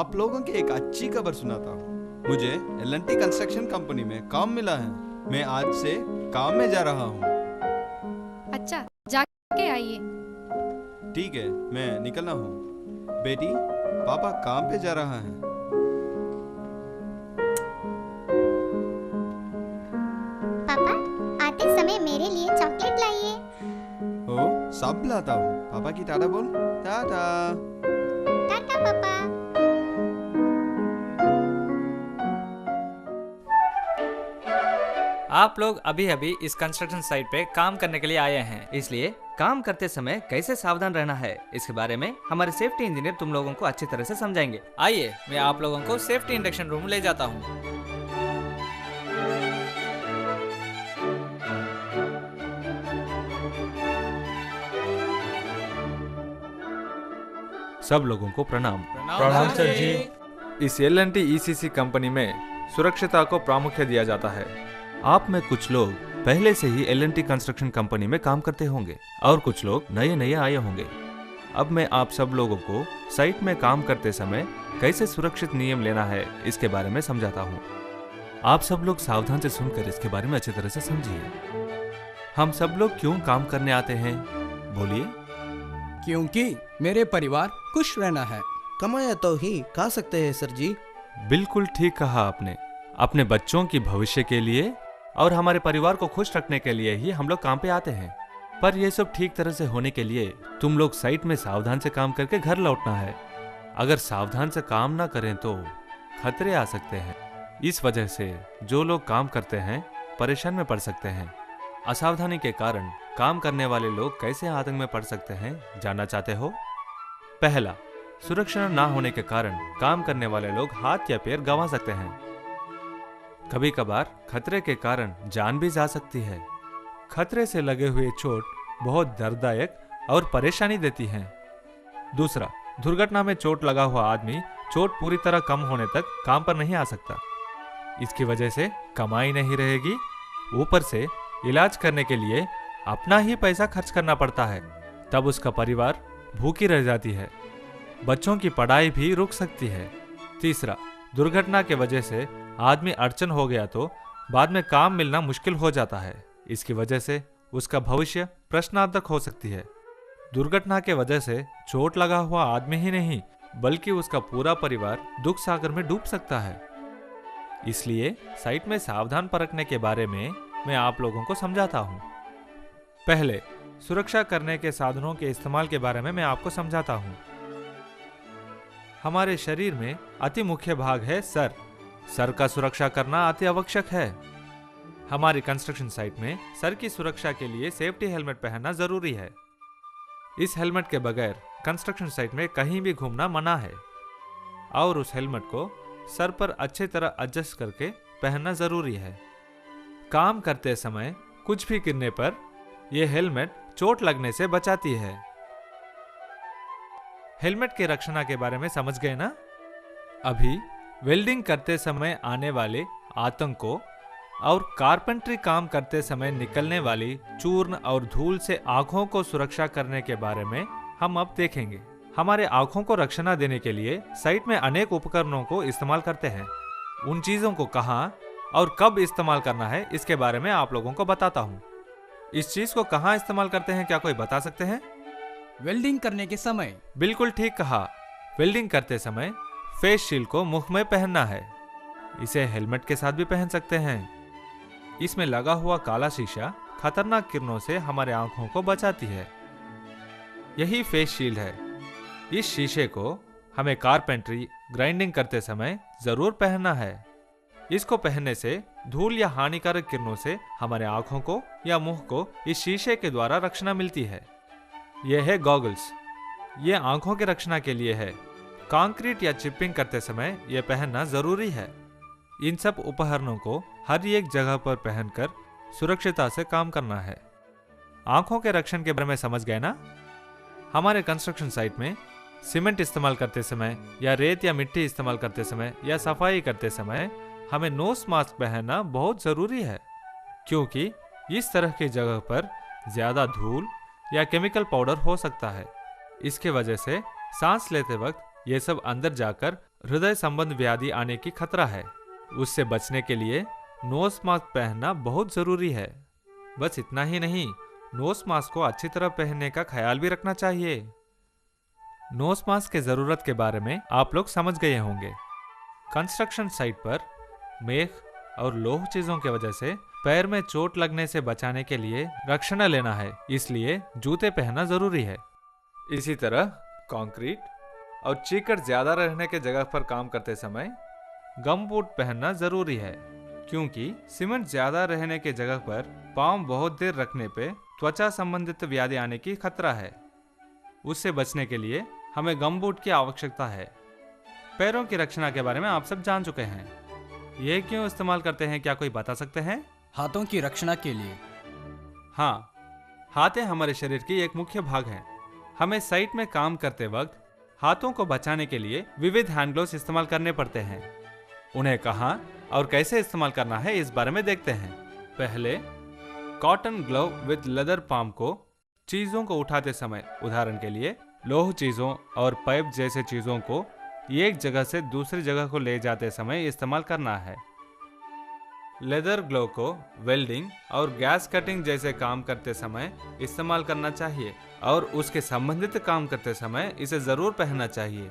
आप लोगों की एक अच्छी खबर सुनाता हूँ। मुझे एल&टी कंस्ट्रक्शन कंपनी में काम मिला है। मैं आज से काम में जा रहा हूँ। अच्छा, जाके आइए। ठीक है, मैं निकलना हूँ। बेटी, पापा काम पे जा रहा है। पापा, आते समय मेरे लिए चॉकलेट लाइए। ओ, सब लाता हूँ। पापा की टाटा बोल। टाटा। टाटा पापा। आप लोग अभी अभी इस कंस्ट्रक्शन साइट पे काम करने के लिए आए हैं, इसलिए काम करते समय कैसे सावधान रहना है इसके बारे में हमारे सेफ्टी इंजीनियर तुम लोगों को अच्छी तरह से समझाएंगे। आइए, मैं आप लोगों को सेफ्टी इंडक्शन रूम ले जाता हूँ। सब लोगों को प्रणाम। प्रणाम सर जी। इस एल&टी ईसीसी कंपनी में सुरक्षिता को प्रामुख्य दिया जाता है। आप में कुछ लोग पहले से ही एल&टी कंस्ट्रक्शन कंपनी में काम करते होंगे और कुछ लोग नए नए आए होंगे। अब मैं आप सब लोगों को साइट में काम करते समय कैसे सुरक्षित नियम लेना है इसके बारे में समझाता हूँ। आप सब लोग सावधान से सुनकर इसके बारे में अच्छी तरह से समझिए। हम सब लोग क्यों काम करने आते हैं, बोलिए। क्योंकि मेरे परिवार खुश रहना है। कमाया तो ही खा सकते हैं सर जी। बिल्कुल ठीक कहा आपने। अपने बच्चों की भविष्य के लिए और हमारे परिवार को खुश रखने के लिए ही हम लोग काम पे आते हैं। पर यह सब ठीक तरह से होने के लिए तुम लोग साइट में सावधान से काम करके घर लौटना है। अगर सावधान से काम ना करें तो खतरे आ सकते हैं। इस वजह से जो लोग काम करते हैं परेशान में पड़ सकते हैं। असावधानी के कारण काम करने वाले लोग कैसे आतंक में पड़ सकते हैं, जानना चाहते हो? पहला, सुरक्षा ना होने के कारण काम करने वाले लोग हाथ या पैर गंवा सकते हैं। कभी कभार खतरे के कारण जान भी जा सकती है। खतरे से लगे हुए चोट बहुत दर्ददायक और परेशानी देती है। दूसरा, दुर्घटना में चोट लगा हुआ आदमी चोट पूरी तरह कम होने तक काम पर नहीं आ सकता। इसकी वजह से कमाई नहीं रहेगी, ऊपर से इलाज करने के लिए अपना ही पैसा खर्च करना पड़ता है। तब उसका परिवार भूखी रह जाती है। बच्चों की पढ़ाई भी रुक सकती है। तीसरा, दुर्घटना के वजह से आदमी अड़चन हो गया तो बाद में काम मिलना मुश्किल हो जाता है। इसकी वजह से उसका भविष्य प्रश्नार्थक हो सकती है। दुर्घटना के वजह से चोट लगा हुआ आदमी ही नहीं बल्कि उसका पूरा परिवार दुख सागर में डूब सकता है। इसलिए साइट में सावधान परखने के बारे में मैं आप लोगों को समझाता हूँ। पहले, सुरक्षा करने के साधनों के इस्तेमाल के बारे में मैं आपको समझाता हूँ। हमारे शरीर में अति मुख्य भाग है सर। सर का सुरक्षा करना अति आवश्यक है। हमारी कंस्ट्रक्शन साइट में सर की सुरक्षा के लिए सेफ्टी हेलमेट पहनना जरूरी है। इस हेलमेट के बगैर कंस्ट्रक्शन साइट में कहीं भी घूमना मना है और उस हेलमेट को सर पर अच्छी तरह एडजस्ट करके पहनना जरूरी है। काम करते समय कुछ भी गिरने पर यह हेलमेट चोट लगने से बचाती है। हेलमेट के रक्षणा के बारे में समझ गए ना? अभी वेल्डिंग करते समय आने वाले आतंकों और कारपेंट्री काम करते समय निकलने वाली चूर्ण और धूल से आंखों को सुरक्षा करने के बारे में हम अब देखेंगे। हमारे आंखों को रक्षणा देने के लिए साइट में अनेक उपकरणों को इस्तेमाल करते हैं। उन चीजों को कहाँ और कब इस्तेमाल करना है इसके बारे में आप लोगों को बताता हूँ। इस चीज को कहाँ इस्तेमाल करते हैं, क्या कोई बता सकते हैं? वेल्डिंग करने के समय। बिल्कुल ठीक कहा। वेल्डिंग करते समय फेस शील्ड को मुख में पहनना है। इसे हेलमेट के साथ भी पहन सकते हैं। इसमें लगा हुआ काला शीशा खतरनाक किरणों से हमारे आंखों को बचाती है। यही फेस शील्ड है। इस शीशे को हमें कारपेंट्री ग्राइंडिंग करते समय जरूर पहनना है। इसको पहनने से धूल या हानिकारक किरणों से हमारे आंखों को या मुंह को इस शीशे के द्वारा रक्षणा मिलती है। यह है गॉगल्स। ये आंखों के रक्षणा के लिए है। कंक्रीट या चिपिंग करते समय यह पहनना जरूरी है। इन सब उपकरणों को हर एक जगह पर पहनकर सुरक्षिता से काम करना है। आंखों के रक्षण के बारे में समझ गए ना? हमारे कंस्ट्रक्शन साइट में सीमेंट इस्तेमाल करते समय या रेत या मिट्टी इस्तेमाल करते समय या सफाई करते समय हमें नोज मास्क पहनना बहुत जरूरी है, क्योंकि इस तरह की जगह पर ज्यादा धूल या केमिकल पाउडर हो सकता है। इसके वजह से सांस लेते वक्त ये सब अंदर जाकर हृदय संबंध व्याधि आने की खतरा है। उससे बचने के लिए नोज मास्क पहनना बहुत जरूरी है। बस इतना ही नहीं, नोज मास्क को अच्छी तरह पहनने का ख्याल भी रखना चाहिए। नोज मास्क की जरूरत के बारे में आप लोग समझ गए होंगे। कंस्ट्रक्शन साइट पर मेख और लोह चीजों की वजह से पैर में चोट लगने से बचाने के लिए रक्षण लेना है, इसलिए जूते पहनना जरूरी है। इसी तरह कंक्रीट और चीकट ज्यादा रहने के जगह पर काम करते समय गम बूट पहनना जरूरी है, क्योंकि सीमेंट ज्यादा रहने के जगह पर पांव बहुत देर रखने पे त्वचा संबंधित व्याधि आने की खतरा है। उससे बचने के लिए हमें गम बूट की आवश्यकता है। पैरों की रक्षा के बारे में आप सब जान चुके हैं। ये क्यों इस्तेमाल करते हैं, क्या कोई बता सकते हैं? हाथों की रक्षा के लिए। हाँ, हाथें हमारे शरीर की एक मुख्य भाग हैं। हमें साइट में काम करते वक्त हाथों को बचाने के लिए विविध हैंड ग्लोव्स इस्तेमाल करने पड़ते हैं। उन्हें कहाँ और कैसे इस्तेमाल करना है इस बारे में देखते हैं। पहले cotton glove with leather palm को चीजों को उठाते समय, उदाहरण के लिए लोह चीजों और पाइप जैसे चीजों को एक जगह से दूसरी जगह को ले जाते समय इस्तेमाल करना है। लेदर ग्लव को वेल्डिंग और गैस कटिंग जैसे काम करते समय इस्तेमाल करना चाहिए और उसके संबंधित काम करते समय इसे जरूर पहनना चाहिए।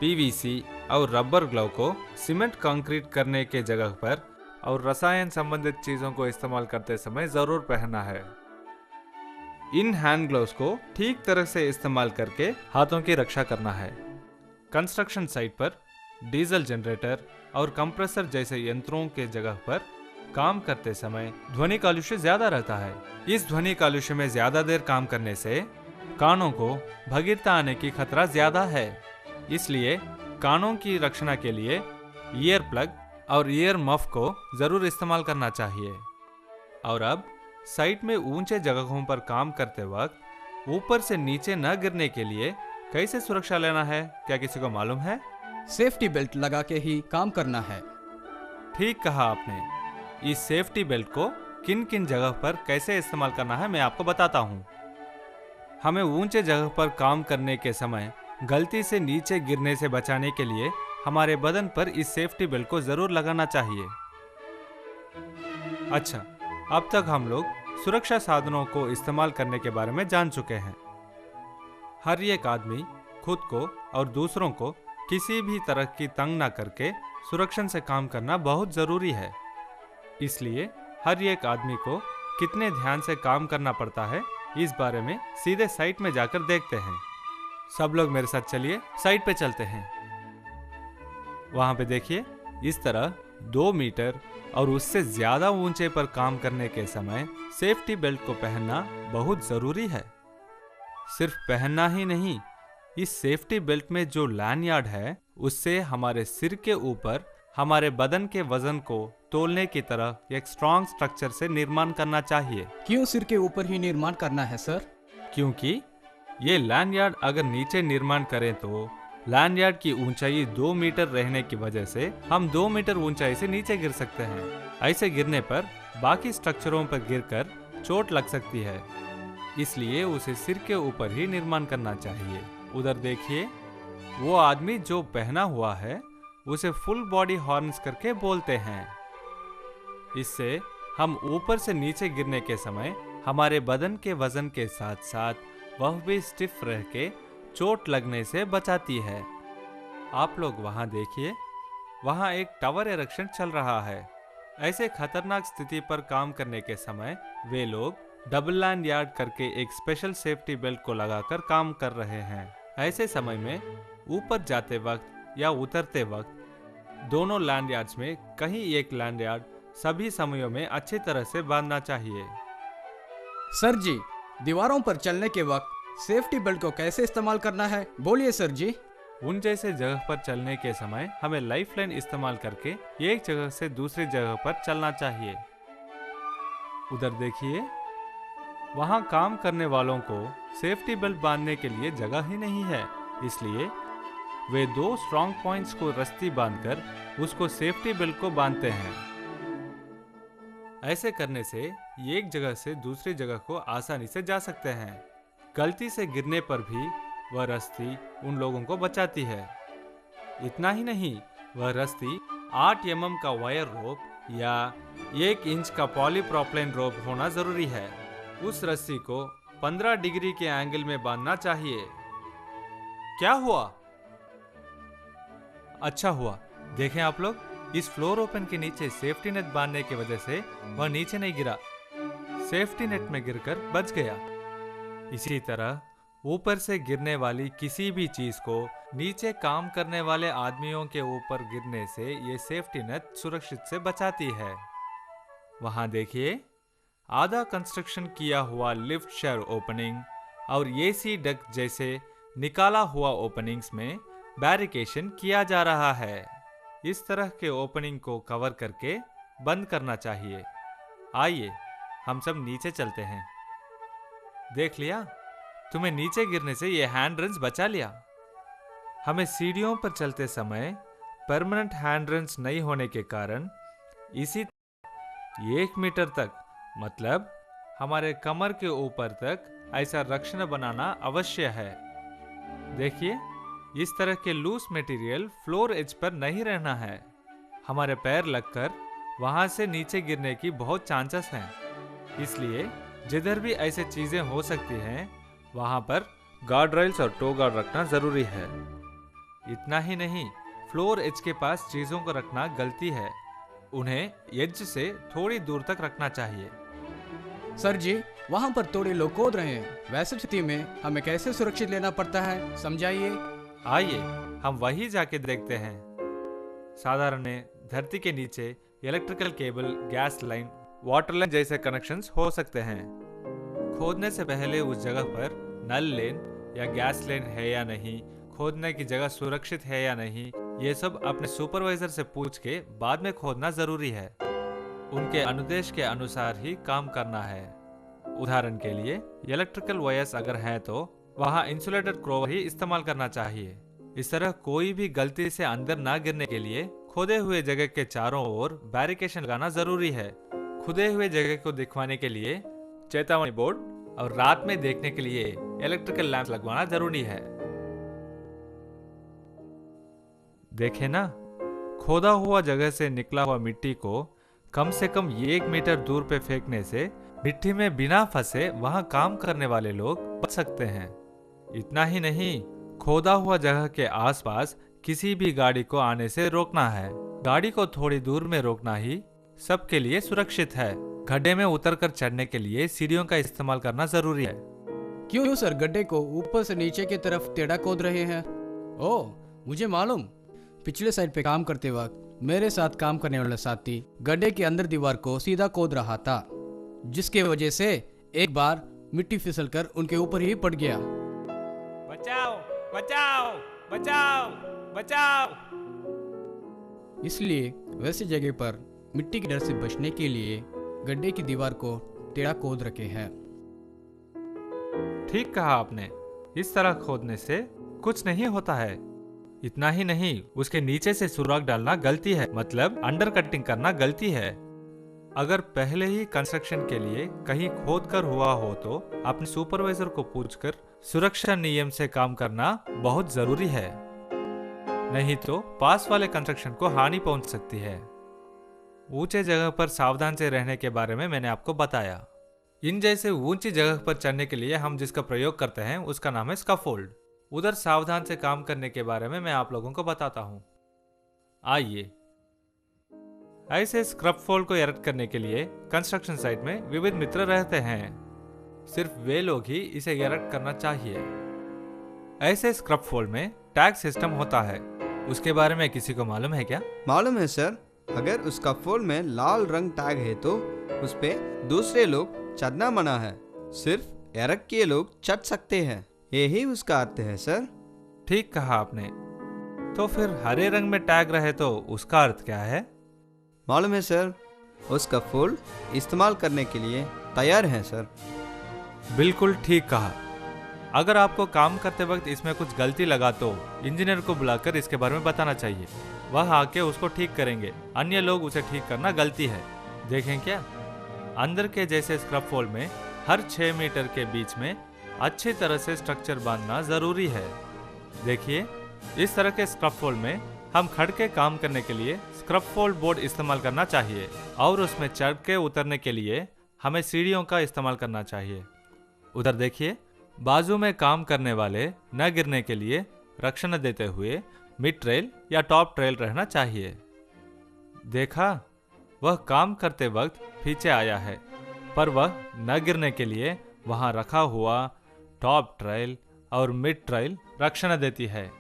पीवीसी और रबर ग्लव को सीमेंट कंक्रीट करने के जगह पर और रसायन संबंधित चीजों को इस्तेमाल करते समय जरूर पहनना है। इन हैंड ग्लव्स को ठीक तरह से इस्तेमाल करके हाथों की रक्षा करना है। कंस्ट्रक्शन साइट पर डीजल जनरेटर और कंप्रेसर जैसे यंत्रों के जगह पर काम करते समय ध्वनि कालुष्य ज्यादा रहता है। इस ध्वनि कालुष्य में ज्यादा देर काम करने से कानों को भंगीरता आने की खतरा ज्यादा है। इसलिए कानों की रक्षा के लिए ईयर प्लग और ईयर मफ को जरूर इस्तेमाल करना चाहिए। और अब साइट में ऊंचे जगहों पर काम करते वक्त ऊपर से नीचे न गिरने के लिए कैसे सुरक्षा लेना है, क्या किसी को मालूम है? सेफ्टी बेल्ट लगा के ही काम करना है। ठीक कहा आपने। इस सेफ्टी बेल्ट को किन किन जगह पर कैसे इस्तेमाल करना है मैं आपको बताता हूँ। हमें ऊंचे जगह पर काम करने के समय गलती से नीचे गिरने से बचाने के लिए हमारे बदन पर इस सेफ्टी बेल्ट को जरूर लगाना चाहिए। अच्छा, अब तक हम लोग सुरक्षा साधनों को इस्तेमाल करने के बारे में जान चुके हैं। हर एक आदमी खुद को और दूसरों को किसी भी तरह की तंग न करके सुरक्षा से काम करना बहुत जरूरी है। इसलिए हर एक आदमी को कितने ध्यान से काम करना पड़ता है इस बारे में सीधे साइट में जाकर देखते हैं। सब लोग मेरे साथ चलिए, साइट पे चलते हैं। वहां पे देखिए, इस तरह 2 मीटर और उससे ज्यादा ऊंचे पर काम करने के समय सेफ्टी बेल्ट को पहनना बहुत जरूरी है। सिर्फ पहनना ही नहीं, इस सेफ्टी बेल्ट में जो लैनयार्ड है उससे हमारे सिर के ऊपर हमारे बदन के वजन को तोलने की तरह एक स्ट्रॉन्ग स्ट्रक्चर से निर्माण करना चाहिए। क्यों सिर के ऊपर ही निर्माण करना है सर? क्योंकि ये लैनयार्ड अगर नीचे निर्माण करें तो लैनयार्ड की ऊंचाई 2 मीटर रहने की वजह से हम 2 मीटर ऊंचाई से नीचे गिर सकते हैं। ऐसे गिरने पर बाकी स्ट्रक्चरों पर गिरकर चोट लग सकती है, इसलिए उसे सिर के ऊपर ही निर्माण करना चाहिए। उधर देखिए, वो आदमी जो पहना हुआ है उसे फुल बॉडी हॉर्न्स करके बोलते हैं। इससे हम ऊपर से नीचे गिरने के समय हमारे बदन के वजन के साथ साथ वह भी स्टिफ रह के चोट लगने से बचाती है। आप लोग वहां देखिए, वहां एक टावर इरेक्शन चल रहा है। ऐसे खतरनाक स्थिति पर काम करने के समय वे लोग डबल लैंडयार्ड करके एक स्पेशल सेफ्टी बेल्ट को लगाकर काम कर रहे हैं। ऐसे समय में ऊपर जाते वक्त या उतरते वक्त दोनों लैंडयार्ड्स में कहीं एक लैंडयार्ड सभी समयों में अच्छी तरह से बांधना चाहिए। सर जी, दीवारों पर चलने के वक्त सेफ्टी बेल्ट को कैसे इस्तेमाल करना है, बोलिए सर जी। उन जैसे जगह पर चलने के समय हमें लाइफलाइन इस्तेमाल करके एक जगह से दूसरी जगह पर चलना चाहिए। उधर देखिए, वहां काम करने वालों को सेफ्टी बेल्ट बांधने के लिए जगह ही नहीं है, इसलिए वे 2 स्ट्रॉन्ग पॉइंट्स को रस्सी बांधकर उसको सेफ्टी बेल्ट को बांधते हैं। ऐसे करने से एक जगह से दूसरी जगह को आसानी से जा सकते हैं। गलती से गिरने पर भी वह रस्सी उन लोगों को बचाती है। इतना ही नहीं, वह रस्सी 8 mm का वायर रोप या 1 इंच का पॉलीप्रोपिलीन रोप होना जरूरी है। उस रस्सी को 15 डिग्री के एंगल में बांधना चाहिए। क्या हुआ? अच्छा हुआ, देखें आप लोग, इस फ्लोर ओपन के नीचे सेफ्टी नेट बांधने की वजह से वह नीचे नहीं गिरा, सेफ्टी नेट में गिरकर बच गया। इसी तरह ऊपर से गिरने वाली किसी भी चीज को नीचे काम करने वाले आदमियों के ऊपर गिरने से ये सेफ्टी नेट सुरक्षित से बचाती है। वहां देखिए, आधा कंस्ट्रक्शन किया हुआ लिफ्ट शेयर ओपनिंग और एसी डक्ट जैसे निकाला हुआ ओपनिंग्स में बैरिकेशन किया जा रहा है। इस तरह के ओपनिंग को कवर करके बंद करना चाहिए। आइए हम सब नीचे चलते हैं। देख लिया, तुम्हें नीचे गिरने से ये हैंड रेंस बचा लिया। हमें सीढ़ियों पर चलते समय परमानेंट हैंड रेंस नहीं होने के कारण इसी 1 मीटर तक, मतलब हमारे कमर के ऊपर तक ऐसा रक्षण बनाना अवश्य है। देखिए, इस तरह के loose material floor as per नहीं रहना है। हमारे पैर लगकर वहां से नीचे गिरने की बहुत चांसेस हैं, इसलिए जिधर भी ऐसे चीजें हो सकती हैं वहां पर गार्ड रेल्स और टो गार्ड रखना जरूरी है। इतना ही नहीं, फ्लोर एज के पास चीजों को रखना गलती है, उन्हें एज से थोड़ी दूर तक रखना चाहिए। सर जी, वहाँ पर थोड़े लोग कूद रहे हैं, वैसी स्थिति में हमें कैसे सुरक्षित लेना पड़ता है, समझाइए। आइए हम वही जाके देखते हैं। साधारण धरती के नीचे electrical cable, gas line, water line जैसे कनेक्शंस हो सकते हैं। खोदने से पहले उस जगह पर नल लेन या गैस लाइन है या नहीं, खोदने की जगह सुरक्षित है या नहीं, ये सब अपने सुपरवाइजर से पूछ के बाद में खोदना जरूरी है। उनके अनुदेश के अनुसार ही काम करना है। उदाहरण के लिए इलेक्ट्रिकल वायर्स अगर हैं तो वहां इंसुलेटेड क्रोवर ही इस्तेमाल करना चाहिए। इस तरह कोई भी गलती से अंदर ना गिरने के लिए खोदे हुए जगह के चारों ओर बैरिकेशन लगाना जरूरी है। खुदे हुए जगह को दिखवाने के लिए चेतावनी बोर्ड और रात में देखने के लिए इलेक्ट्रिकल लैंप लगवाना जरूरी है। देखे ना, खोदा हुआ जगह से निकला हुआ मिट्टी को कम से कम 1 मीटर दूर पे फेंकने से मिट्टी में बिना फंसे वहां काम करने वाले लोग बच सकते हैं। इतना ही नहीं, खोदा हुआ जगह के आसपास किसी भी गाड़ी को आने से रोकना है। गाड़ी को थोड़ी दूर में रोकना ही सबके लिए सुरक्षित है। गड्ढे में उतरकर चढ़ने के लिए सीढ़ियों का इस्तेमाल करना जरूरी है। क्यों सर गड्ढे को ऊपर से नीचे की तरफ टेढ़ा खोद रहे हैं? ओह, मुझे मालूम, पिछले साइड पे काम करते वक्त मेरे साथ काम करने वाला साथी गड्ढे के अंदर दीवार को सीधा खोद रहा था, जिसके वजह से एक बार मिट्टी फिसलकर उनके ऊपर ही पड़ गया। बचाओ बचाओ बचाओ बचाओ। इसलिए वैसी जगह पर मिट्टी के डर से बचने के लिए गड्ढे की दीवार को टेढ़ा खोद रखे हैं। ठीक कहा आपने, इस तरह खोदने से कुछ नहीं होता है। इतना ही नहीं, उसके नीचे से सुराख डालना गलती है, मतलब अंडर कटिंग करना गलती है। अगर पहले ही कंस्ट्रक्शन के लिए कहीं खोद कर हुआ हो तो अपने सुपरवाइजर को पूछकर सुरक्षा नियम से काम करना बहुत जरूरी है, नहीं तो पास वाले कंस्ट्रक्शन को हानि पहुंच सकती है। ऊंचे जगह पर सावधान से रहने के बारे में मैंने आपको बताया। इन जैसे ऊंची जगह पर चढ़ने के लिए हम जिसका प्रयोग करते हैं उसका नाम है स्कैफोल्ड। उधर सावधान से काम करने के बारे में मैं आप लोगों को बताता हूँ। आइए, ऐसे स्कैफोल्ड को इरेक्ट करने के लिए कंस्ट्रक्शन साइट में विविध मित्र रहते हैं, सिर्फ वे लोग ही इसे इरेक्ट करना चाहिए। ऐसे स्कैफोल्ड में टैग सिस्टम होता है, उसके बारे में किसी को मालूम है क्या? मालूम है सर, अगर उसका फुल में लाल रंग टैग है तो उस पे दूसरे लोग चढ़ना मना है, सिर्फ इरेक्ट किए लोग चढ़ सकते हैं, यही उसका अर्थ है सर। ठीक कहा आपने। तो फिर हरे रंग में टैग रहे तो उसका अर्थ क्या है? मालूम है सर, उसका फुल इस्तेमाल करने के लिए तैयार है सर। बिल्कुल ठीक कहा। अगर आपको काम करते वक्त इसमें कुछ गलती लगा तो इंजीनियर को बुलाकर इसके बारे में बताना चाहिए, वह आके उसको ठीक करेंगे। अन्य लोग उसे ठीक करना गलती है। देखें क्या, अंदर के जैसे स्कैफोल्ड में हर 6 मीटर के बीच में अच्छी तरह से स्ट्रक्चर बांधना जरूरी है। देखिए, इस तरह के स्क्रैफोल्ड में हम खड़ के काम करने के लिए स्क्रैफोल्ड बोर्ड इस्तेमाल करना चाहिए और उसमें चढ़ के उतरने के लिए हमें सीढ़ियों का इस्तेमाल करना चाहिए। उधर देखिए, बाजू में काम करने वाले न गिरने के लिए रक्षण देते हुए मिड ट्रेल या टॉप ट्रेल रहना चाहिए। देखा, वह काम करते वक्त पीछे आया है, पर वह न गिरने के लिए वहां रखा हुआ टॉप ट्रेल और मिड ट्रेल रक्षण देती है।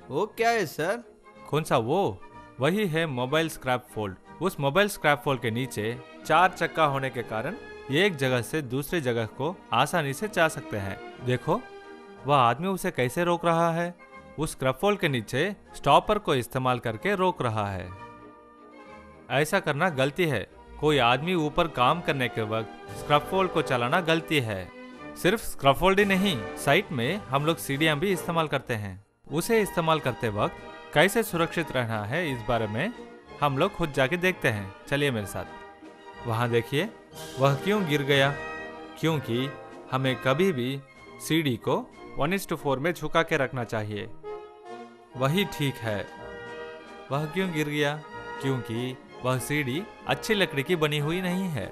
वो क्या है सर? कौन सा? वो वही है मोबाइल स्क्रैप फोल्ड। उस मोबाइल स्क्रैप फोल्ड के नीचे 4 चक्का होने के कारण एक जगह से दूसरी जगह को आसानी से जा सकते हैं। देखो, वह आदमी उसे कैसे रोक रहा है। उस स्क्रैप फोल्ड के नीचे स्टॉपर को इस्तेमाल करके रोक रहा है। ऐसा करना गलती है। कोई आदमी ऊपर काम करने के वक्त स्क्रैप फोल्ड को चलाना गलती है। सिर्फ स्क्रैप फोल्ड ही नहीं, साइट में हम लोग सीढ़ियां भी इस्तेमाल करते हैं। उसे इस्तेमाल करते वक्त कैसे सुरक्षित रहना है इस बारे में हम लोग खुद जाके देखते हैं। चलिए मेरे साथ। वहाँ देखिए, वह क्यों गिर गया? क्योंकि हमें कभी भी सीढ़ी को 1:4 में झुका के रखना चाहिए। वही ठीक है। वह क्यों गिर गया? क्योंकि वह सीढ़ी अच्छी लकड़ी की बनी हुई नहीं है।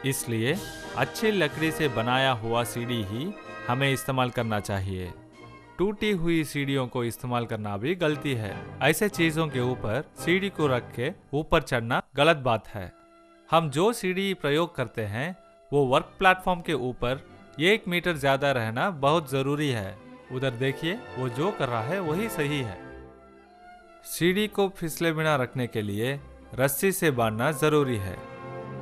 इसलिए अच्छी लकड़ी से बनाया हुआ सीढ़ी ही हमें इस्तेमाल करना चाहिए। टूटी हुई सीढ़ियों को इस्तेमाल करना भी गलती है। ऐसे चीजों के ऊपर सीढ़ी को रख के ऊपर चढ़ना गलत बात है। हम जो सीढ़ी प्रयोग करते हैं वो वर्क प्लेटफॉर्म के ऊपर 1 मीटर ज्यादा रहना बहुत जरूरी है। उधर देखिए, वो जो कर रहा है वही सही है। सीढ़ी को फिसले बिना रखने के लिए रस्सी से बांधना जरूरी है।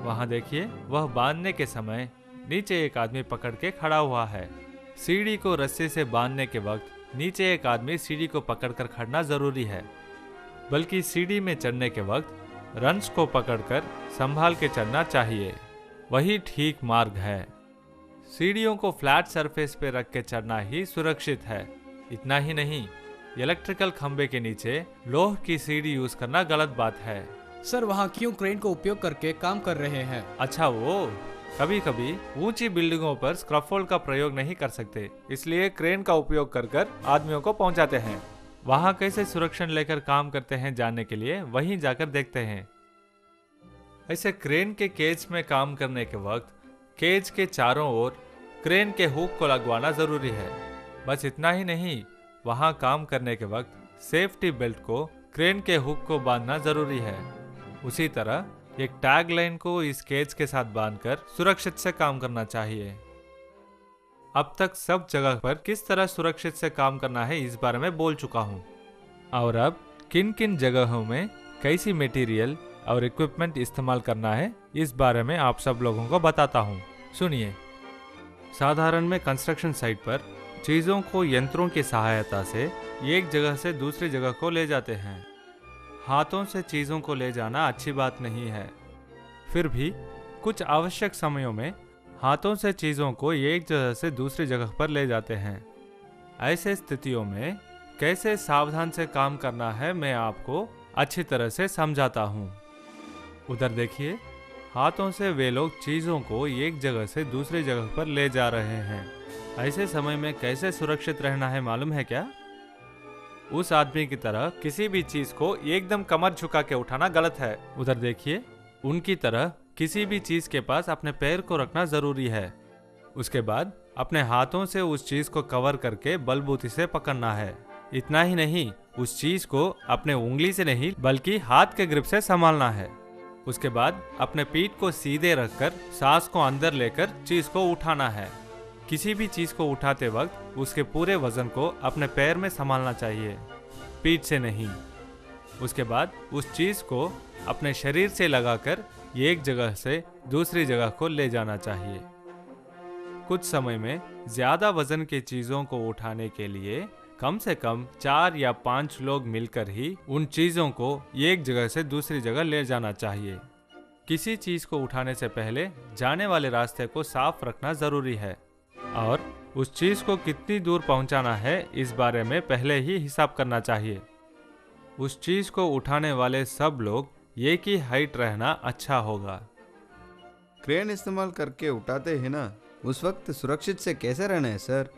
वहाँ देखिए, वह बांधने के समय नीचे एक आदमी पकड़ के खड़ा हुआ है। सीढ़ी को रस्सी से बांधने के वक्त नीचे एक आदमी सीढ़ी को पकड़कर खड़ना जरूरी है। बल्कि सीढ़ी में चढ़ने के वक्त रंच को पकड़कर संभाल के चढ़ना चाहिए। वही ठीक मार्ग है। सीढ़ियों को फ्लैट सरफेस पे रख के चढ़ना ही सुरक्षित है। इतना ही नहीं, इलेक्ट्रिकल खंबे के नीचे लोह की सीढ़ी यूज करना गलत बात है। सर, वहाँ क्यों क्रेन को उपयोग करके काम कर रहे हैं? अच्छा, वो कभी कभी ऊंची बिल्डिंगों पर स्क्रैफोल्ड का प्रयोग नहीं कर सकते, इसलिए क्रेन का उपयोग कर आदमियों को पहुंचाते हैं। वहां कैसे सुरक्षण लेकर काम करते हैं जानने के लिए वहीं जाकर देखते हैं। ऐसे क्रेन के केज में काम करने के वक्त केज के चारों ओर क्रेन के हुक को लगवाना जरूरी है। बस इतना ही नहीं, वहां काम करने के वक्त सेफ्टी बेल्ट को क्रेन के हुक को बांधना जरूरी है। उसी तरह एक टैग लाइन को इस केज के साथ बांधकर सुरक्षित से काम करना चाहिए। अब तक सब जगह पर किस तरह सुरक्षित से काम करना है इस बारे में बोल चुका हूँ, और अब किन किन जगहों में कैसी मटेरियल और इक्विपमेंट इस्तेमाल करना है इस बारे में आप सब लोगों को बताता हूँ। सुनिए। साधारण में कंस्ट्रक्शन साइट पर चीज़ों को यंत्रों की सहायता से एक जगह से दूसरी जगह को ले जाते हैं। हाथों से चीज़ों को ले जाना अच्छी बात नहीं है। फिर भी कुछ आवश्यक समयों में हाथों से चीज़ों को एक जगह से दूसरी जगह पर ले जाते हैं। ऐसे स्थितियों में कैसे सावधान से काम करना है मैं आपको अच्छी तरह से समझाता हूँ। उधर देखिए, हाथों से वे लोग चीज़ों को एक जगह से दूसरी जगह पर ले जा रहे हैं। ऐसे समय में कैसे सुरक्षित रहना है मालूम है क्या? उस आदमी की तरह किसी भी चीज को एकदम कमर झुका के उठाना गलत है। उधर देखिए, उनकी तरह किसी भी चीज के पास अपने पैर को रखना जरूरी है। उसके बाद अपने हाथों से उस चीज को कवर करके बलबूती से पकड़ना है। इतना ही नहीं, उस चीज को अपने उंगली से नहीं बल्कि हाथ के ग्रिप से संभालना है। उसके बाद अपने पीठ को सीधे रखकर सांस को अंदर लेकर चीज को उठाना है। किसी भी चीज को उठाते वक्त उसके पूरे वजन को अपने पैर में संभालना चाहिए, पीठ से नहीं। उसके बाद उस चीज को अपने शरीर से लगाकर एक जगह से दूसरी जगह को ले जाना चाहिए। कुछ समय में ज्यादा वजन की चीजों को उठाने के लिए कम से कम 4 या 5 लोग मिलकर ही उन चीजों को एक जगह से दूसरी जगह ले जाना चाहिए। किसी चीज को उठाने से पहले जाने वाले रास्ते को साफ रखना जरूरी है और उस चीज को कितनी दूर पहुंचाना है इस बारे में पहले ही हिसाब करना चाहिए। उस चीज को उठाने वाले सब लोग एक ही हाइट रहना अच्छा होगा। क्रेन इस्तेमाल करके उठाते हैं ना, उस वक्त सुरक्षित से कैसे रहना है सर?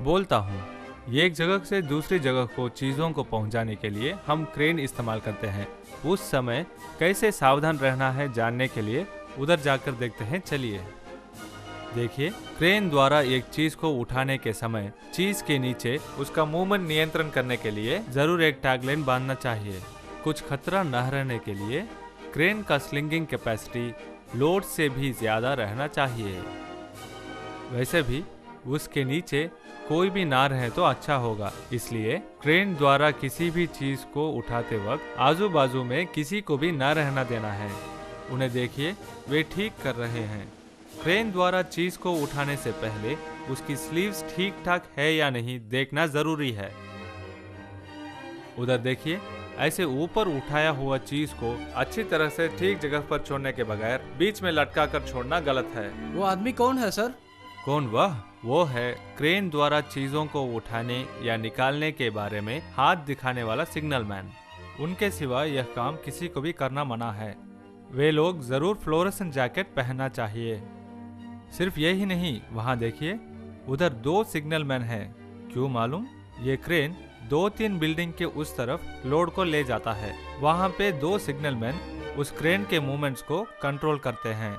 बोलता हूँ, एक जगह से दूसरी जगह को चीज़ों को पहुंचाने के लिए हम क्रेन इस्तेमाल करते हैं। उस समय कैसे सावधान रहना है जानने के लिए उधर जाकर देखते हैं। चलिए देखिए, क्रेन द्वारा एक चीज को उठाने के समय चीज के नीचे उसका मूवमेंट नियंत्रण करने के लिए जरूर एक टैगलाइन बांधना चाहिए। कुछ खतरा न रहने के लिए क्रेन का स्लिंगिंग कैपेसिटी लोड से भी ज्यादा रहना चाहिए। वैसे भी उसके नीचे कोई भी ना रहे तो अच्छा होगा, इसलिए क्रेन द्वारा किसी भी चीज को उठाते वक्त आजू बाजू में किसी को भी ना रहना देना है। उन्हें देखिए, वे ठीक कर रहे हैं। क्रेन द्वारा चीज को उठाने से पहले उसकी स्लीव्स ठीक ठाक है या नहीं देखना जरूरी है। उधर देखिए, ऐसे ऊपर उठाया हुआ चीज को अच्छी तरह से ठीक जगह पर छोड़ने के बगैर बीच में लटका कर छोड़ना गलत है। वो आदमी कौन है सर? कौन वह? वो है क्रेन द्वारा चीजों को उठाने या निकालने के बारे में हाथ दिखाने वाला सिग्नल मैन। उनके सिवा यह काम किसी को भी करना मना है। वे लोग जरूर फ्लोरेसेंट जैकेट पहनना चाहिए। सिर्फ यही नहीं, वहाँ देखिए, उधर 2 सिग्नल मैन हैं। क्यों मालूम? ये क्रेन 2-3 बिल्डिंग के उस तरफ लोड को ले जाता है। वहाँ पे 2 सिग्नल मैन उस क्रेन के मूवमेंट्स को कंट्रोल करते हैं।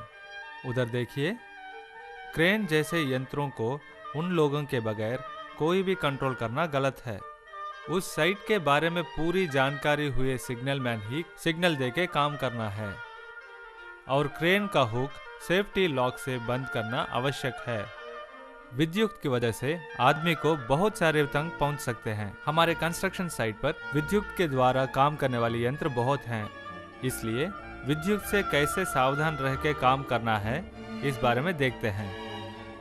उधर देखिए, क्रेन जैसे यंत्रों को उन लोगों के बगैर कोई भी कंट्रोल करना गलत है। उस साइट के बारे में पूरी जानकारी हुए सिग्नल मैन ही सिग्नल देके काम करना है। और क्रेन का हुक सेफ्टी लॉक से बंद करना आवश्यक है। विद्युत की वजह से आदमी को बहुत सारे तंग पहुंच सकते हैं। हमारे कंस्ट्रक्शन साइट पर विद्युत के द्वारा काम करने वाले यंत्र बहुत हैं, इसलिए विद्युत से कैसे सावधान रह के काम करना है इस बारे में देखते हैं।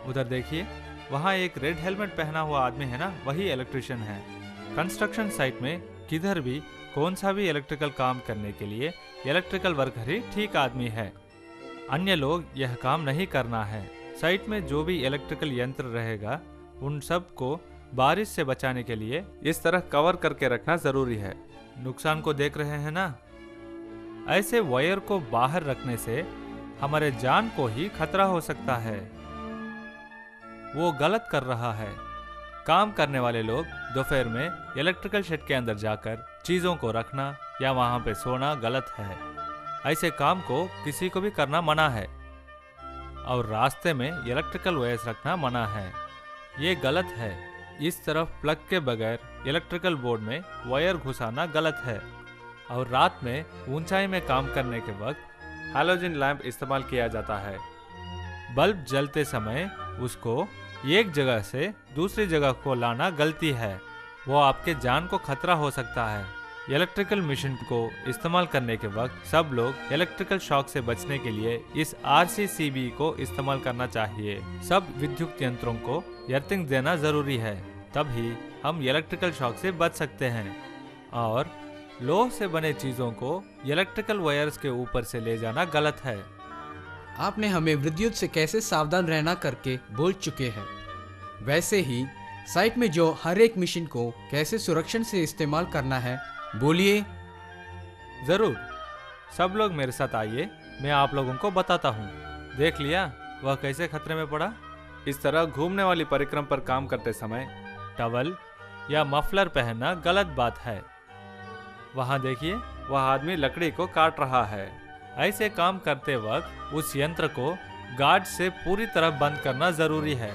उधर देखिए, वहाँ एक रेड हेलमेट पहना हुआ आदमी है ना, वही इलेक्ट्रिशियन है। कंस्ट्रक्शन साइट में किधर भी कौन सा भी इलेक्ट्रिकल काम करने के लिए इलेक्ट्रिकल वर्कर ही ठीक आदमी है। अन्य लोग यह काम नहीं करना है। साइट में जो भी इलेक्ट्रिकल यंत्र रहेगा उन सब को बारिश से बचाने के लिए इस तरह कवर करके रखना जरूरी है। नुकसान को देख रहे हैं ना? ऐसे वायर को बाहर रखने से हमारे जान को ही खतरा हो सकता है। वो गलत कर रहा है। काम करने वाले लोग दोपहर में इलेक्ट्रिकल शेड के अंदर जाकर चीजों को रखना या वहां पे सोना गलत है। ऐसे काम को किसी को भी करना मना है। और रास्ते में इलेक्ट्रिकल वायर्स रखना मना है, ये गलत है। इस तरफ प्लग के बगैर इलेक्ट्रिकल बोर्ड में वायर घुसाना गलत है। और रात में ऊंचाई में काम करने के वक्त हैलोजन लैंप इस्तेमाल किया जाता है। बल्ब जलते समय उसको एक जगह से दूसरी जगह को लाना गलती है, वो आपके जान को खतरा हो सकता है। इलेक्ट्रिकल मशीन को इस्तेमाल करने के वक्त सब लोग इलेक्ट्रिकल शॉक से बचने के लिए इस RCCB को इस्तेमाल करना चाहिए। सब विद्युत यंत्रों को अर्थिंग देना जरूरी है, तभी हम इलेक्ट्रिकल शॉक से बच सकते हैं। और लोह से बने चीजों को इलेक्ट्रिकल वायर्स के ऊपर से ले जाना गलत है। आपने हमें विद्युत से कैसे सावधान रहना करके बोल चुके हैं। वैसे ही साइट में जो हर एक मशीन को कैसे सुरक्षित से इस्तेमाल करना है बोलिए। जरूर, सब लोग मेरे साथ आइए, मैं आप लोगों को बताता हूँ। देख लिया वह कैसे खतरे में पड़ा? इस तरह घूमने वाली परिक्रम पर काम करते समय टवल या मफलर पहनना गलत बात है। वहाँ देखिए, वह आदमी लकड़ी को काट रहा है। ऐसे काम करते वक्त उस यंत्र को गार्ड से पूरी तरह बंद करना जरूरी है।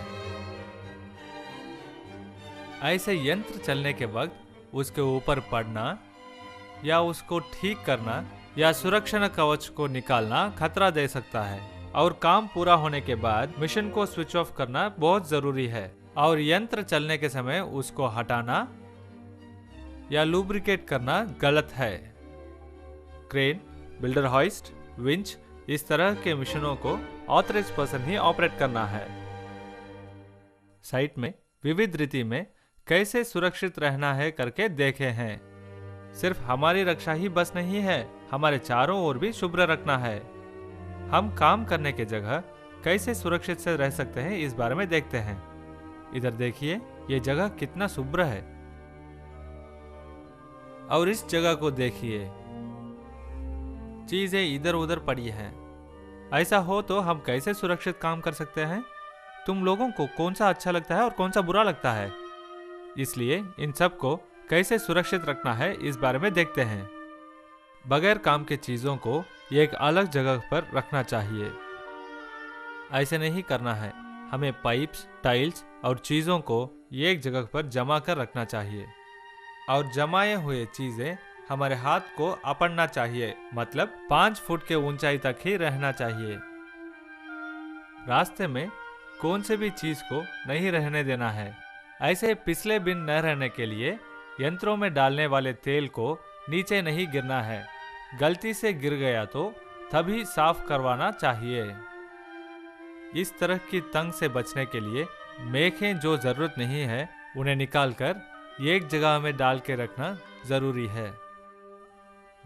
ऐसे यंत्र चलने के वक्त उसके ऊपर पड़ना या उसको ठीक करना या सुरक्षा कवच को निकालना खतरा दे सकता है। और काम पूरा होने के बाद मशीन को स्विच ऑफ करना बहुत जरूरी है। और यंत्र चलने के समय उसको हटाना या लुब्रिकेट करना गलत है। क्रेन, बिल्डर हॉइस्ट, विंच, इस तरह के मशीनों को ऑथराइज्ड पर्सन ही ऑपरेट करना है। साइट में विविध रीति में कैसे सुरक्षित रहना है करके देखे हैं। सिर्फ हमारी रक्षा ही बस नहीं है, हमारे चारों ओर भी शुभ्र रखना है। हम काम करने की जगह कैसे सुरक्षित से रह सकते हैं इस बारे में देखते हैं। इधर देखिए, ये जगह कितना शुभ्र है। और इस जगह को देखिए, चीजें इधर उधर पड़ी हैं। ऐसा हो तो हम कैसे सुरक्षित काम कर सकते हैं? तुम लोगों को कौन सा अच्छा लगता है और कौन सा बुरा लगता है? इसलिए इन सब को कैसे सुरक्षित रखना है इस बारे में देखते हैं। बगैर काम के चीज़ों को एक अलग जगह पर रखना चाहिए। ऐसे नहीं करना है। हमें पाइप्स, टाइल्स और चीज़ों को एक जगह पर जमा कर रखना चाहिए और जमाए हुए चीज़ें हमारे हाथ को अपड़ना चाहिए, मतलब 5 फुट के ऊंचाई तक ही रहना चाहिए। रास्ते में कौन से भी चीज़ को नहीं रहने देना है। ऐसे पिछले बिन न रहने के लिए यंत्रों में डालने वाले तेल को नीचे नहीं गिरना है। गलती से गिर गया तो तभी साफ करवाना चाहिए। इस तरह की तंग से बचने के लिए मेखें जो ज़रूरत नहीं है उन्हें निकालकर एक जगह में डाल के रखना ज़रूरी है।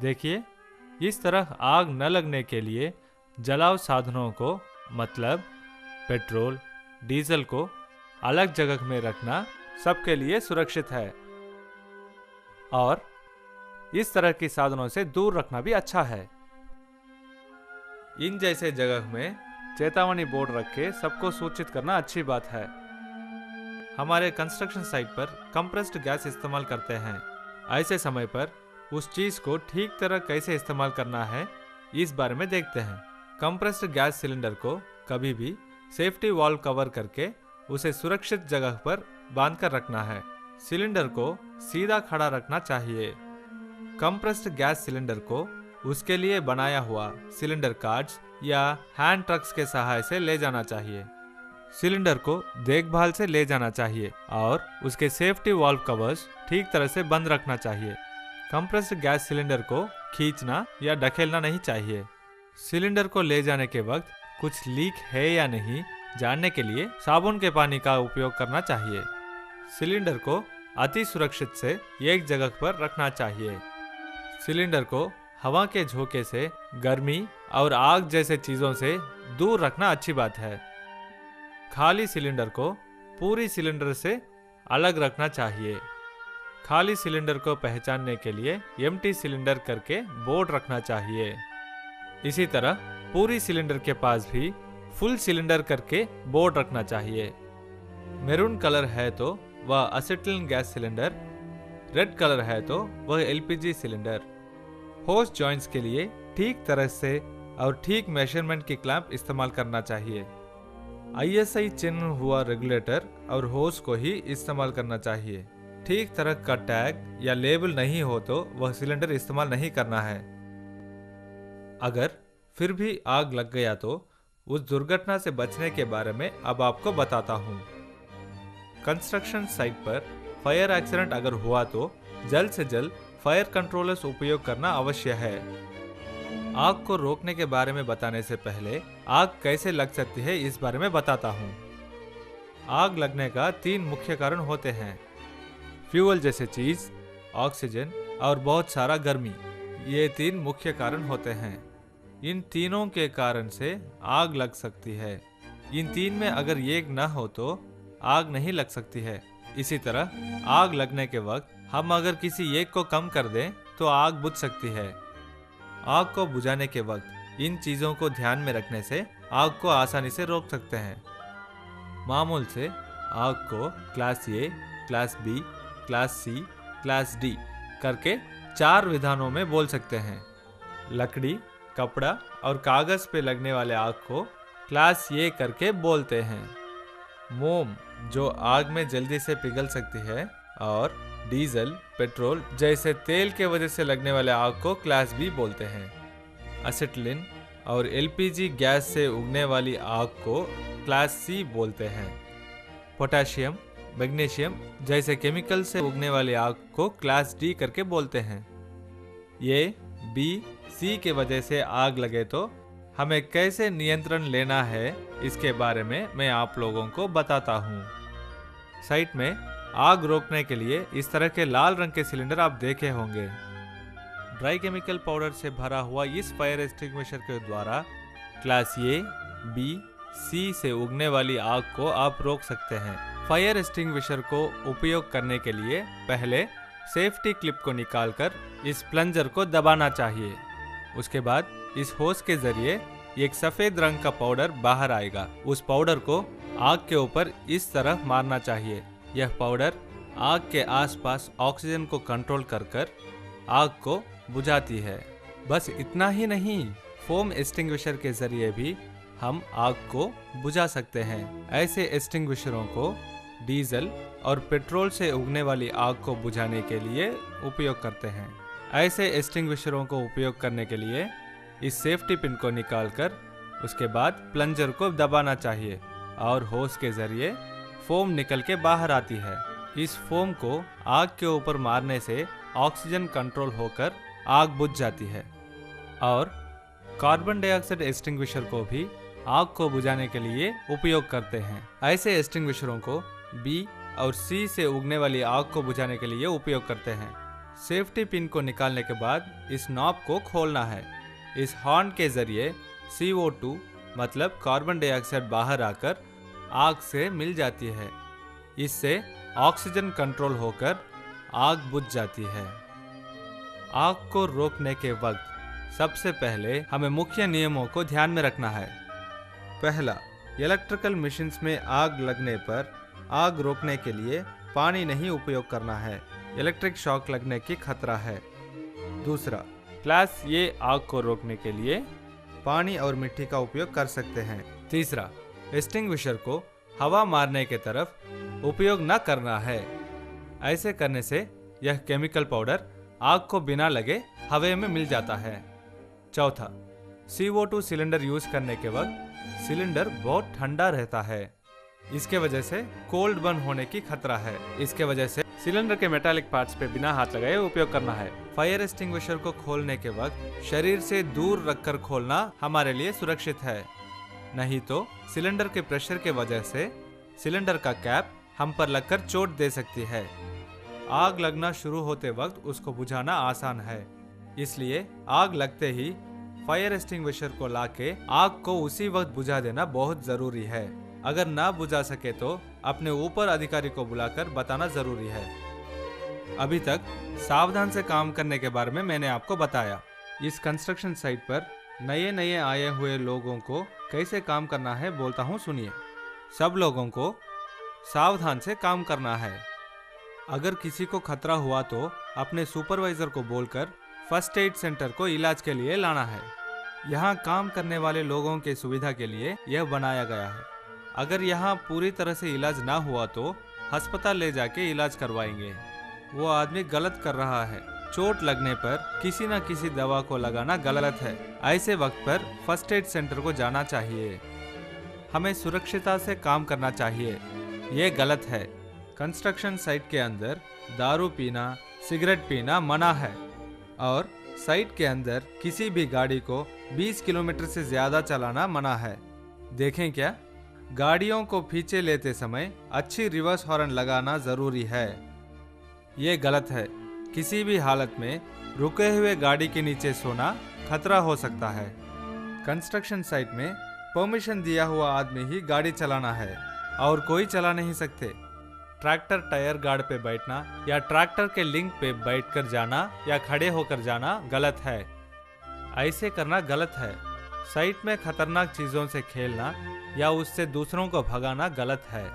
देखिए, इस तरह आग न लगने के लिए जलाव साधनों को, मतलब पेट्रोल, डीजल को अलग जगह में रखना सबके लिए सुरक्षित है और इस तरह की साधनों से दूर रखना भी अच्छा है। इन जैसे जगह में चेतावनी बोर्ड रख के सबको सूचित करना अच्छी बात है। हमारे कंस्ट्रक्शन साइट पर कंप्रेस्ड गैस इस्तेमाल करते हैं। ऐसे समय पर उस चीज़ को ठीक तरह कैसे इस्तेमाल करना है इस बारे में देखते हैं। कंप्रेस्ड गैस सिलेंडर को कभी भी सेफ्टी वाल्व कवर करके उसे सुरक्षित जगह पर बांध कर रखना है। सिलेंडर को सीधा खड़ा रखना चाहिए। कंप्रेस्ड गैस सिलेंडर को उसके लिए बनाया हुआ सिलेंडर कार्ड्स या हैंड ट्रक्स के सहायता से ले जाना चाहिए। सिलेंडर को देखभाल से ले जाना चाहिए और उसके सेफ्टी वाल्व कवर्स ठीक तरह से बंद रखना चाहिए। कंप्रेस्ड गैस सिलेंडर को खींचना या ढकेलना नहीं चाहिए। सिलेंडर को ले जाने के वक्त कुछ लीक है या नहीं जानने के लिए साबुन के पानी का उपयोग करना चाहिए। सिलेंडर को अति सुरक्षित से एक जगह पर रखना चाहिए। सिलेंडर को हवा के झोंके से, गर्मी और आग जैसे चीज़ों से दूर रखना अच्छी बात है। खाली सिलेंडर को पूरी सिलेंडर से अलग रखना चाहिए। खाली सिलेंडर को पहचानने के लिए एम्प्टी सिलेंडर करके बोर्ड रखना चाहिए। इसी तरह पूरी सिलेंडर के पास भी फुल सिलेंडर करके बोर्ड रखना चाहिए। मैरून कलर है तो वह असेटिलीन गैस सिलेंडर, रेड कलर है तो वह एलपीजी सिलेंडर। होस जॉइंट्स के लिए ठीक तरह से और ठीक मेजरमेंट की क्लैंप इस्तेमाल करना चाहिए। आईएसआई चिन्ह हुआ रेगुलेटर और होस को ही इस्तेमाल करना चाहिए। ठीक तरह का टैग या लेबल नहीं हो तो वह सिलेंडर इस्तेमाल नहीं करना है। अगर फिर भी आग लग गया तो उस दुर्घटना से बचने के बारे में अब आपको बताता हूँ। कंस्ट्रक्शन साइट पर फायर एक्सीडेंट अगर हुआ तो जल्द से जल्द फायर कंट्रोलर्स उपयोग करना अवश्य है। आग को रोकने के बारे में बताने से पहले आग कैसे लग सकती है इस बारे में बताता हूँ। आग लगने का 3 मुख्य कारण होते हैं: फ्यूल जैसे चीज, ऑक्सीजन और बहुत सारा गर्मी। ये 3 मुख्य कारण होते हैं। इन तीनों के कारण से आग लग सकती है। इन 3 में अगर एक न हो तो आग नहीं लग सकती है। इसी तरह आग लगने के वक्त हम अगर किसी एक को कम कर दें तो आग बुझ सकती है। आग को बुझाने के वक्त इन चीज़ों को ध्यान में रखने से आग को आसानी से रोक सकते हैं। मामूल से आग को class A, class B, class C, class D करके 4 विधानों में बोल सकते हैं। लकड़ी, कपड़ा और कागज पे लगने वाले आग को क्लास ए करके बोलते हैं। मोम जो आग में जल्दी से पिघल सकती है और डीजल, पेट्रोल जैसे तेल के वजह से लगने वाले आग को क्लास बी बोलते हैं। असेटिलीन और एलपीजी गैस से उगने वाली आग को क्लास सी बोलते हैं। पोटेशियम, मैग्नीशियम जैसे केमिकल से उगने वाली आग को क्लास डी करके बोलते हैं। ए, बी, सी के वजह से आग लगे तो हमें कैसे नियंत्रण लेना है इसके बारे में मैं आप लोगों को बताता हूँ। साइट में आग रोकने के लिए इस तरह के लाल रंग के सिलेंडर आप देखे होंगे। ड्राई केमिकल पाउडर से भरा हुआ इस फायर एक्सटिंग्विशर के द्वारा क्लास ए, बी, सी से उगने वाली आग को आप रोक सकते हैं। फायर एक्सटिंग्विशर को उपयोग करने के लिए पहले सेफ्टी क्लिप को निकालकर इस प्लंजर को दबाना चाहिए। उसके बाद इस होस के जरिए एक सफेद रंग का पाउडर बाहर आएगा। उस पाउडर को आग के ऊपर इस तरह मारना चाहिए। यह पाउडर आग के आसपास ऑक्सीजन को कंट्रोल कर कर आग को बुझाती है। बस इतना ही नहीं, फोम एक्सटिंग्विशर के जरिए भी हम आग को बुझा सकते हैं। ऐसे एक्सटिंग्विशरों को डीजल और पेट्रोल से उगने वाली आग को बुझाने के लिए उपयोग करते हैं। ऐसे एक्सटिंग्विशरों को उपयोग करने के लिए इस सेफ्टी पिन को निकालकर उसके बाद प्लंजर को दबाना चाहिए और होस के जरिए फोम निकल के बाहर आती है। इस फोम को आग के ऊपर मारने से ऑक्सीजन कंट्रोल होकर आग बुझ जाती है। और कार्बन डाइऑक्साइड एक्सटिंग्विशर को भी आग को बुझाने के लिए उपयोग करते हैं। ऐसे एक्सटिंग्विशरों को बी और सी से उगने वाली आग को बुझाने के लिए उपयोग करते हैं। सेफ्टी पिन को निकालने के बाद इस नॉब को खोलना है। इस हॉर्न के जरिए CO2 मतलब कार्बन डाइऑक्साइड बाहर आकर आग से मिल जाती है। इससे ऑक्सीजन कंट्रोल होकर आग बुझ जाती है। आग को रोकने के वक्त सबसे पहले हमें मुख्य नियमों को ध्यान में रखना है। पहला, इलेक्ट्रिकल मशीन्स में आग लगने पर आग रोकने के लिए पानी नहीं उपयोग करना है, इलेक्ट्रिक शॉक लगने की खतरा है। दूसरा, क्लास A आग को रोकने के लिए पानी और मिट्टी का उपयोग कर सकते हैं। तीसरा, एक्सटिंग्विशर को हवा मारने के तरफ उपयोग न करना है, ऐसे करने से यह केमिकल पाउडर आग को बिना लगे हवा में मिल जाता है। चौथा, CO2 सिलेंडर यूज करने के वक्त सिलेंडर बहुत ठंडा रहता है, इसके वजह से कोल्ड बर्न होने की खतरा है। इसके वजह से सिलेंडर के मेटालिक पार्ट्स पे बिना हाथ लगाए उपयोग करना है। फायर एक्सटिंग्विशर को खोलने के वक्त शरीर से दूर रखकर खोलना हमारे लिए सुरक्षित है, नहीं तो सिलेंडर के प्रेशर के वजह से सिलेंडर का कैप हम पर लगकर चोट दे सकती है। आग लगना शुरू होते वक्त उसको बुझाना आसान है, इसलिए आग लगते ही फायर एक्सटिंग्विशर को लाके आग को उसी वक्त बुझा देना बहुत जरूरी है। अगर ना बुझा सके तो अपने ऊपर अधिकारी को बुलाकर बताना जरूरी है। अभी तक सावधान से काम करने के बारे में मैंने आपको बताया। इस कंस्ट्रक्शन साइट पर नए आए हुए लोगों को कैसे काम करना है बोलता हूँ, सुनिए। सब लोगों को सावधान से काम करना है। अगर किसी को खतरा हुआ तो अपने सुपरवाइजर को बोलकर फर्स्ट एड सेंटर को इलाज के लिए लाना है। यहाँ काम करने वाले लोगों के सुविधा के लिए यह बनाया गया है। अगर यहाँ पूरी तरह से इलाज ना हुआ तो अस्पताल ले जाके इलाज करवाएंगे। वो आदमी गलत कर रहा है। चोट लगने पर किसी न किसी दवा को लगाना गलत है। ऐसे वक्त पर फर्स्ट एड सेंटर को जाना चाहिए। हमें सुरक्षिता से काम करना चाहिए, ये गलत है। कंस्ट्रक्शन साइट के अंदर दारू पीना, सिगरेट पीना मना है और साइट के अंदर किसी भी गाड़ी को 20 किलोमीटर से ज्यादा चलाना मना है। देखें क्या, गाड़ियों को पीछे लेते समय अच्छी रिवर्स हॉर्न लगाना जरूरी है। ये गलत है। किसी भी हालत में रुके हुए गाड़ी के नीचे सोना खतरा हो सकता है। कंस्ट्रक्शन साइट में परमिशन दिया हुआ आदमी ही गाड़ी चलाना है और कोई चला नहीं सकते। ट्रैक्टर टायर गार्ड पे बैठना या ट्रैक्टर के लिंक पे बैठकर जाना या खड़े होकर जाना गलत है। ऐसे करना गलत है। साइट में खतरनाक चीजों से खेलना या उससे दूसरों को भगाना गलत है।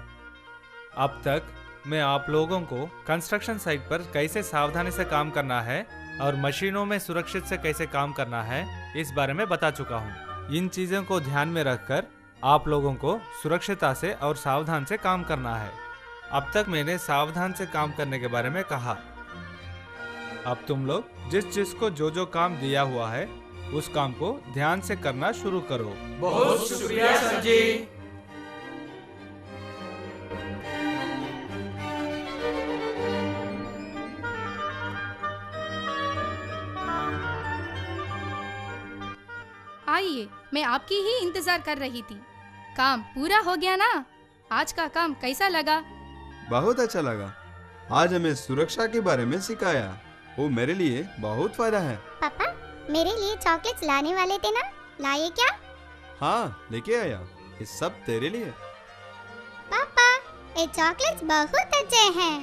अब तक मैं आप लोगों को कंस्ट्रक्शन साइट पर कैसे सावधानी से काम करना है और मशीनों में सुरक्षित से कैसे काम करना है इस बारे में बता चुका हूँ। इन चीजों को ध्यान में रखकर आप लोगों को सुरक्षिता से और सावधान से काम करना है। अब तक मैंने सावधान से काम करने के बारे में कहा। अब तुम लोग जिस को जो काम दिया हुआ है उस काम को ध्यान से करना शुरू करो। बहुत शुक्रिया सर जी। आइए, मैं आपकी ही इंतजार कर रही थी। काम पूरा हो गया ना? आज का काम कैसा लगा? बहुत अच्छा लगा। आज हमें सुरक्षा के बारे में सिखाया, वो मेरे लिए बहुत फायदा है। पापा, मेरे लिए चॉकलेट्स लाने वाले थे ना, लाए क्या? हाँ, लेके आया। ये सब तेरे लिए। पापा, ये चॉकलेट्स बहुत अच्छे हैं।